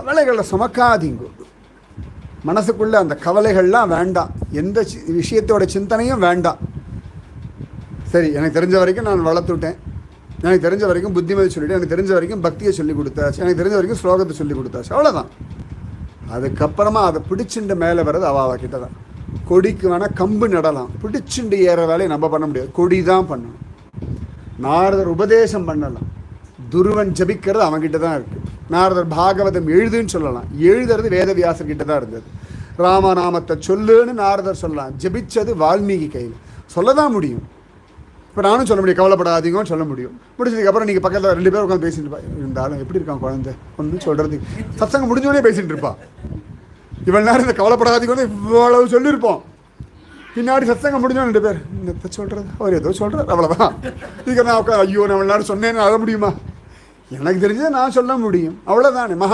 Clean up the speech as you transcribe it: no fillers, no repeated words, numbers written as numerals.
கவலைகளை சுமக்காதீங்க. மனசுக்குள்ளே அந்த கவலைகள்லாம் வேண்டாம். எந்த விஷயத்தோட சிந்தனையும் வேண்டாம். சரி, எனக்கு தெரிஞ்ச வரைக்கும் நான் வளர்த்துட்டேன், எனக்கு தெரிஞ்ச வரைக்கும் புத்திமதி சொல்லிவிட்டேன், எனக்கு தெரிஞ்ச வரைக்கும் பக்தியை சொல்லி கொடுத்தாச்சு, எனக்கு தெரிஞ்ச வரைக்கும் ஸ்லோகத்தை சொல்லி கொடுத்தாச்சு, அவ்வளோதான். அதுக்கப்புறமா அதை பிடிச்சிண்டு மேலே வர்றது அவாவா கிட்ட தான். கொடிக்கு வேணால் கம்பு நடலாம், பிடிச்சிண்டு ஏற வேலையை நம்ம பண்ண முடியாது, கொடி தான் பண்ணணும். நாரதர் உபதேசம் பண்ணலாம், துருவன் ஜபிக்கிறது அவன்கிட்ட தான் இருக்குது. நாரதர் பாகவதம் எழுதுன்னு சொல்லலாம், எழுதுறது வேதவியாசர்கிட்ட தான் இருந்தது. ராமநாமத்தை சொல்லுன்னு நாரதர் சொல்லலாம், ஜபிச்சது வால்மீகி கையில். சொல்ல தான் முடியும். இப்போ நானும் சொல்ல முடியும், கவலைப்படாதீங்கன்னு சொல்ல முடியும். முடிச்சதுக்கப்புறம் நீங்கள் பக்கத்தில் 2 பேர் உட்காந்து பேசிட்டு இருந்தாலும் எப்படி இருக்கான் குழந்தை ஒன்றும் சொல்கிறது. சத்சங்கம் முடிஞ்சோடனே பேசிகிட்டு இருப்பா. இவ்வளோ நேரம் இந்த கவலைப்படாதீங்கன்னு இவ்வளவு சொல்லியிருப்போம். பின்னாடி சத்சங்கம் முடிஞ்சோம் 2 பேர் என்னத்தை சொல்கிறது, அவர் ஏதோ சொல்கிறார், அவ்வளோதான். இதுக்கு நான் உட்காந்து ஐயோ நான் இவ்வளோ நேரம் சொன்னேன்னு அழ முடியுமா? எனக்கு தெரிஞ்சதை நான் சொல்ல முடியும், அவ்வளோதானே. மகா